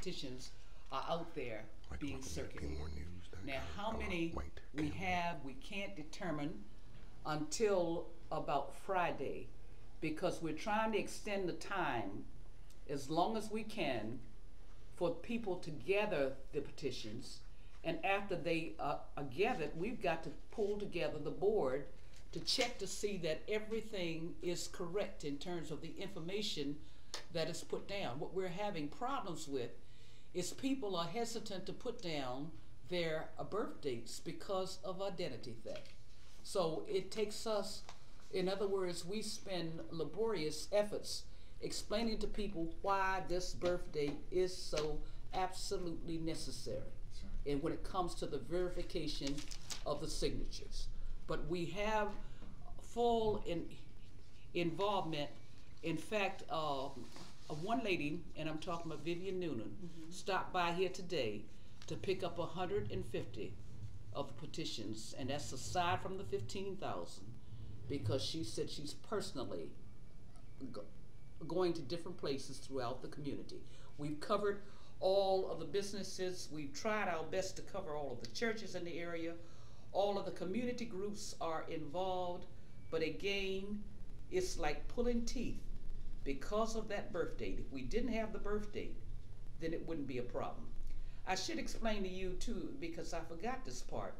petitions are out there being circulated. Now, how many we have, we can't determine until about Friday, because we're trying to extend the time as long as we can for people to gather the petitions. And after they are gathered, we've got to pull together the board to check to see that everything is correct in terms of the information that is put down. What we're having problems with is people are hesitant to put down their birth dates because of identity theft. So it takes us, in other words, we spend laborious efforts explaining to people why this birth date is so absolutely necessary. Right. And when it comes to the verification of the signatures. But we have full involvement. In fact, one lady, and I'm talking about Vivian Noonan, stopped by here today to pick up 150 of the petitions, and that's aside from the 15,000, because she said she's personally going to different places throughout the community. We've covered all of the businesses. We've tried our best to cover all of the churches in the area. All of the community groups are involved, but again, it's like pulling teeth because of that birth date. If we didn't have the birth date, then it wouldn't be a problem. I should explain to you too, because I forgot this part.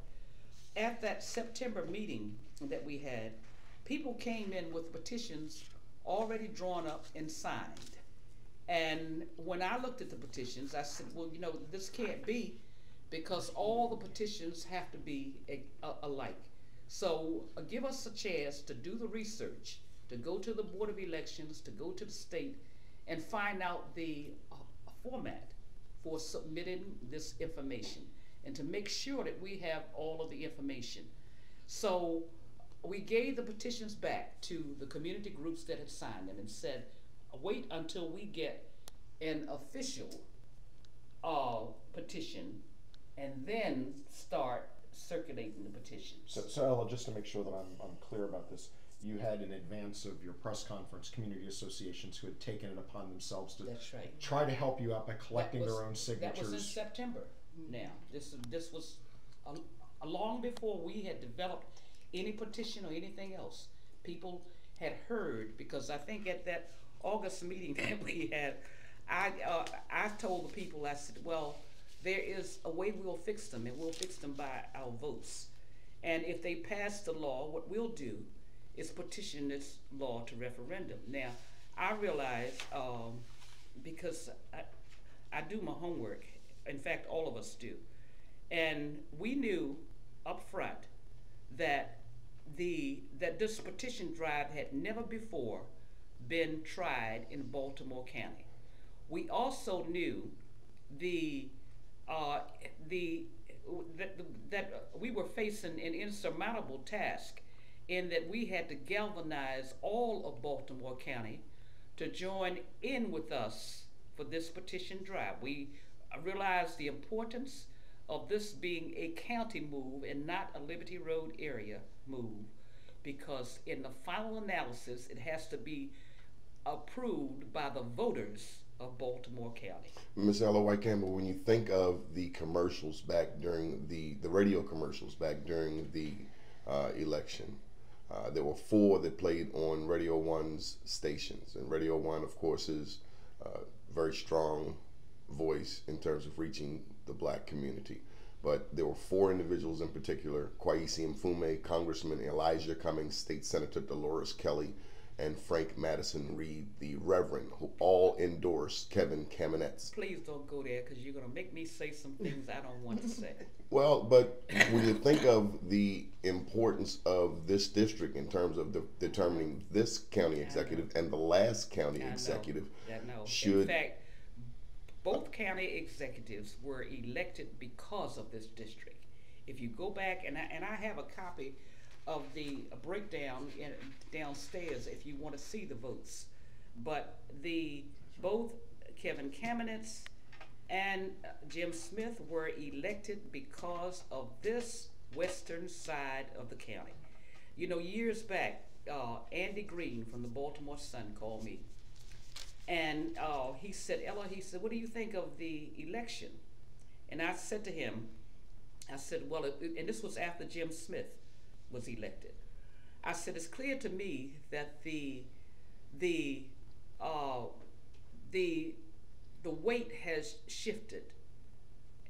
At that September meeting that we had, people came in with petitions already drawn up and signed. And when I looked at the petitions, I said, well, you know, this can't be, because all the petitions have to be alike. So give us a chance to do the research, to go to the Board of Elections, to go to the state, and find out the format for submitting this information, and to make sure that we have all of the information. So we gave the petitions back to the community groups that had signed them and said, wait until we get an official petition and then start circulating the petitions. So Ella, just to make sure that I'm clear about this, you had in advance of your press conference community associations who had taken it upon themselves to try to help you out by collecting their own signatures. That was in September. Now, this was long before we had developed any petition or anything else. People had heard, because I think at that August meeting that we had, I told the people, I said, well, there is a way we'll fix them, and we'll fix them by our votes. And if they pass the law, what we'll do is petition this law to referendum. Now, I realize, because I do my homework, in fact, all of us do, and we knew up front that this petition drive had never before been tried in Baltimore County. We also knew that we were facing an insurmountable task, in that we had to galvanize all of Baltimore County to join in with us for this petition drive. We realized the importance of this being a county move and not a Liberty Road area move, because in the final analysis, it has to be approved by the voters of Baltimore County. Ms. Ella White-Campbell, when you think of the commercials back during the radio commercials back during the election, there were 4 that played on Radio 1's stations, and Radio 1, of course, is a very strong voice in terms of reaching the black community. But there were 4 individuals in particular: Kwesi Mfume, Congressman Elijah Cummings, State Senator Dolores Kelly, and Frank Madison Reed, the Reverend, who all endorsed Kevin Kamenetz. Please don't go there, because you're going to make me say some things I don't want to say. Well, but when you think of the importance of this district in terms of determining this county executive and the last county executive, should... In fact, both county executives were elected because of this district. If you go back, and I have a copy of the breakdown downstairs if you want to see the votes, but both Kevin Kamenetz and Jim Smith were elected because of this western side of the county. You know, years back, Andy Green from the Baltimore Sun called me And he said, Ella, he said, what do you think of the election? And I said to him, I said, well, and this was after Jim Smith was elected. I said, it's clear to me that the weight has shifted,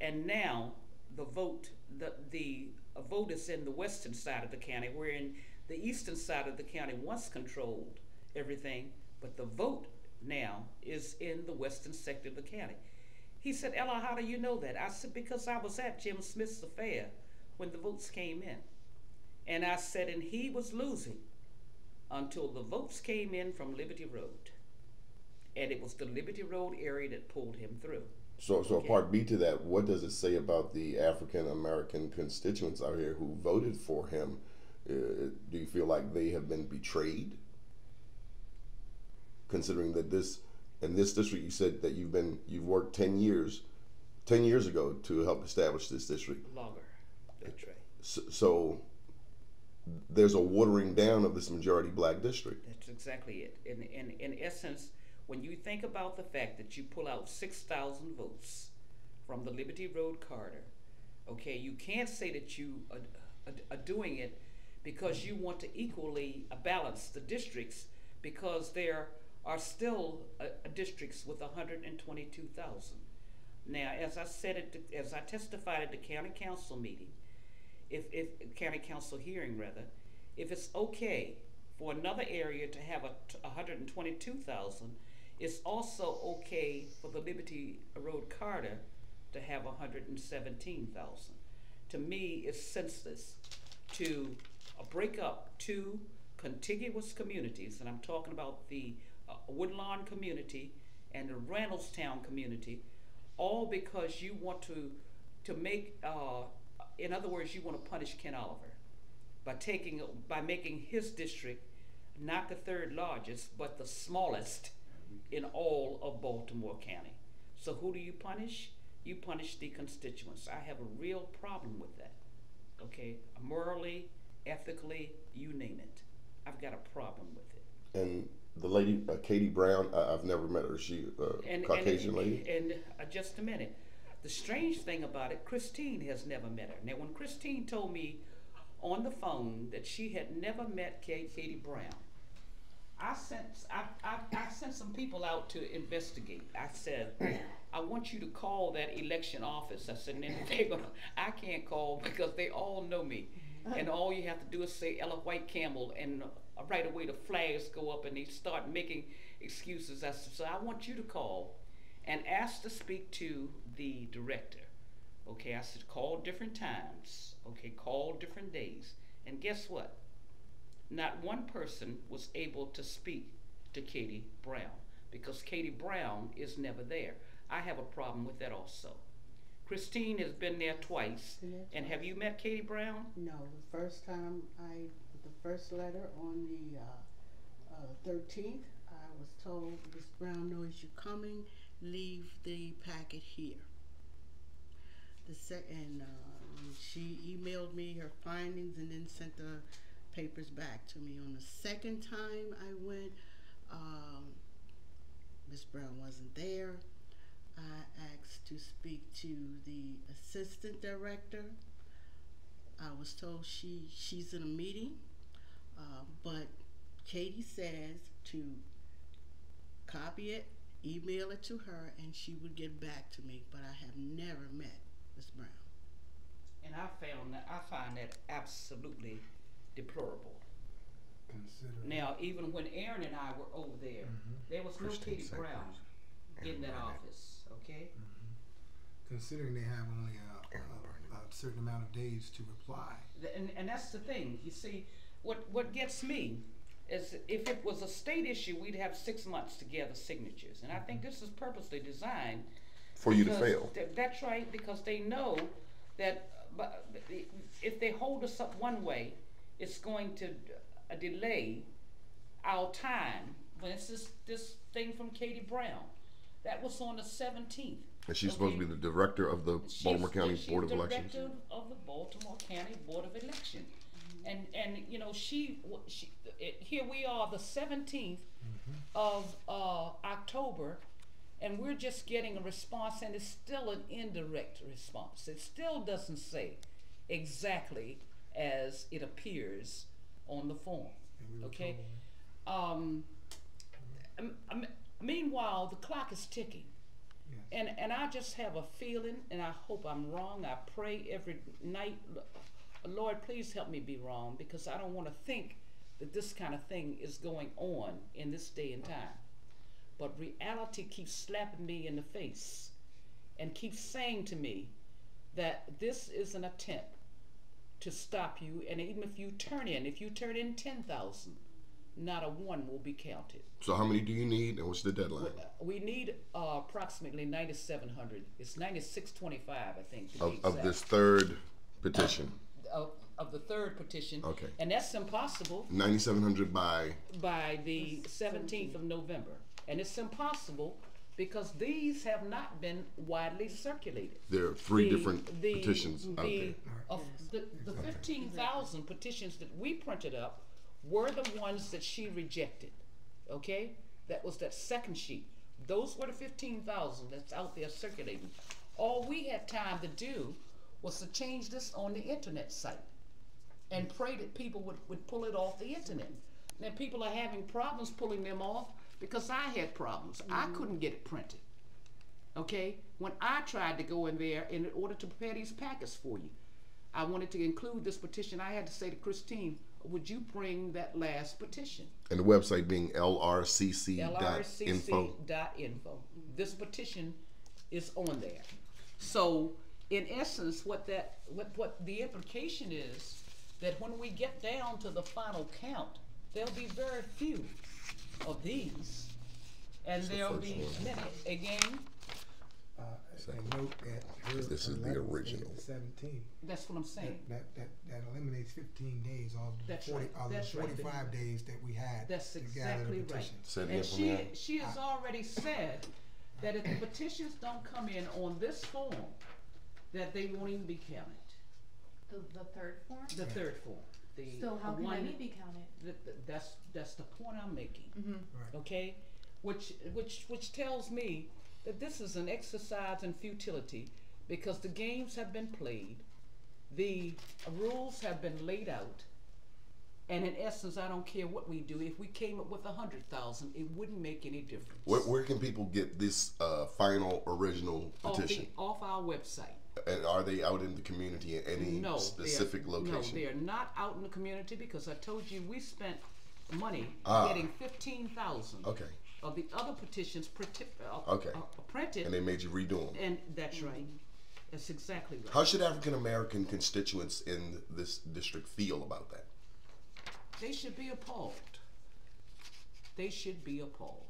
and now the vote is in the western side of the county, wherein the eastern side of the county once controlled everything, but the vote now is in the western sector of the county. He said, Ella, how do you know that? I said, because I was at Jim Smith's affair when the votes came in. And I said, and he was losing until the votes came in from Liberty Road. And it was the Liberty Road area that pulled him through. So okay. Part B to that, what does it say about the African American constituents out here who voted for him? Do you feel like they have been betrayed? Considering that in this district, you said that you've worked 10 years ago to help establish this district. Longer, that's right. So there's a watering down of this majority black district. That's exactly it. In essence, when you think about the fact that you pull out 6,000 votes from the Liberty Road corridor, okay, you can't say that you are doing it because you want to equally balance the districts, because there are still districts with 122,000. Now, as I said, as I testified at the county council meeting, if county council hearing rather, if it's okay for another area to have 122,000, it's also okay for the Liberty Road corridor to have 117,000. To me, it's senseless to break up two contiguous communities, and I'm talking about the Woodlawn community and the Randallstown community, all because you want to make, in other words, you want to punish Ken Oliver by making his district not the third largest, but the smallest in all of Baltimore County. So who do you punish? You punish the constituents. I have a real problem with that. Okay, morally, ethically, you name it. I've got a problem with it. And the lady, Katie Brown, I've never met her. She Caucasian lady? And just a minute. The strange thing about it, Christine has never met her. Now, when Christine told me on the phone that she had never met Katie Brown, I sent some people out to investigate. I said, I want you to call that election office. I said, and they're gonna, I can't call because they all know me. And all you have to do is say Ella White-Campbell, and right away the flags go up and they start making excuses. I said, so I want you to call and ask to speak to the director. Okay, I said, call different times. Okay, call different days. And guess what? Not one person was able to speak to Katie Brown because Katie Brown is never there. I have a problem with that also. Christine has been there twice. And have you met Katie Brown? No, the first time the first letter on the 13th, I was told, Ms. Brown knows you're coming, leave the packet here. She emailed me her findings and then sent the papers back to me. On the second time I went, Ms. Brown wasn't there. I asked to speak to the assistant director. I was told she's in a meeting, but Katie says to copy it, email it to her, and she would get back to me, but I have never met Ms. Brown. And I find that absolutely deplorable. Now, even when Aaron and I were over there, there was no Katie Brown in that office, okay? Considering they have only a certain amount of days to reply. And that's the thing. You see, what gets me is if it was a state issue, we'd have 6 months to gather signatures. And I think this is purposely designed for you to fail. That's right, because they know that if they hold us up one way, it's going to delay our time. When it's this thing from Katie Brown, that was on the 17th. And she's supposed to be the director of the Baltimore County Board of Elections. Director of the Baltimore County Board of Elections, and you know here we are, the 17th, of October, and we're just getting a response, and it's still an indirect response. It still doesn't say exactly as it appears on the form. Okay. Meanwhile, the clock is ticking. Yes. And I just have a feeling, and I hope I'm wrong. I pray every night, Lord, please help me be wrong, because I don't want to think that this kind of thing is going on in this day and time. But reality keeps slapping me in the face and keeps saying to me that this is an attempt to stop you, and even if you turn in 10,000, not a one will be counted. So how many do you need, and what's the deadline? We need approximately 9,700. It's 9,625, I think. Of this third petition. Of the third petition. Okay. And that's impossible. 9,700 by the 17th of November, and it's impossible because these have not been widely circulated. There are three different petitions out there. The 15,000 petitions that we printed up were the ones that she rejected. Okay, that was that second sheet. Those were the 15,000 that's out there circulating. All we had time to do was to change this on the internet site and pray that people would pull it off the internet. Now people are having problems pulling them off because I had problems. I couldn't get it printed. Okay, when I tried to go in there in order to prepare these packets for you, I wanted to include this petition. I had to say to Christine, would you bring that last petition? And the website being lrcc.info. lrcc.info. This petition is on there. So in essence, what the implication is that when we get down to the final count, there'll be very few of these, and there'll be many. Again, and note that this is the original. 17. That's what I'm saying. That eliminates 15 days of the 45 days that we had. That's to exactly gather the petitions. Right. And she has already said that if the petitions don't come in on this form, that they won't even be counted. The third form? The third form. So how can any be counted? That's the point I'm making. Mm-hmm. Right. Okay, which tells me that this is an exercise in futility, because the games have been played, the rules have been laid out, and in essence, I don't care what we do. If we came up with 100,000, it wouldn't make any difference. Where can people get this final original petition? Off our website. And are they out in the community in any specific location? No, they are not out in the community, because I told you we spent money getting 15,000 of the other petitions printed. And they made you redo them. And that's right. That's exactly right. How should African American constituents in this district feel about that? They should be appalled. They should be appalled.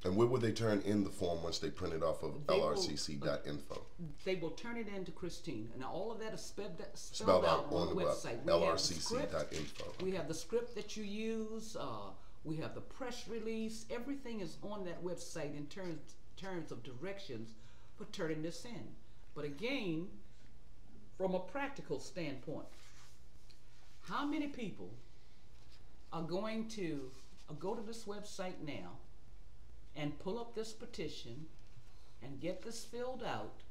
And where would they turn in the form once they print it off of lrcc.info? They will turn it in to Christine, and all of that is spelled out on the website. lrcc.info. We have the script that you use. We have the press release. Everything is on that website in terms of directions for turning this in. But again, from a practical standpoint, how many people are going to go to this website now and pull up this petition and get this filled out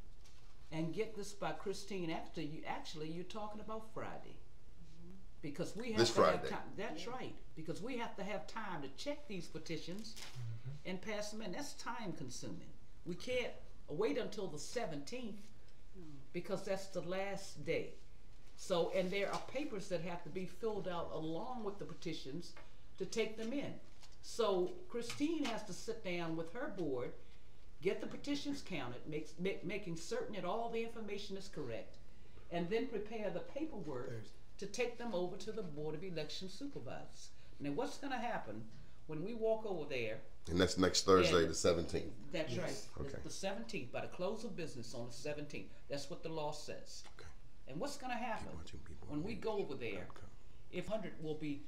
and get this by Christine? Actually, you're talking about Friday. Because we have to have time. That's right. Because we have to have time to check these petitions and pass them in. That's time consuming. We can't wait until the 17th because that's the last day. So, and there are papers that have to be filled out along with the petitions to take them in. So Christine has to sit down with her board, get the petitions counted, making certain that all the information is correct, and then prepare the paperwork to take them over to the Board of Election Supervisors. Now what's going to happen when we walk over there? And that's next Thursday, the 17th. That's right. Okay. The 17th, by the close of business on the 17th. That's what the law says. Okay. And what's going to happen when we go over there? If 100 will be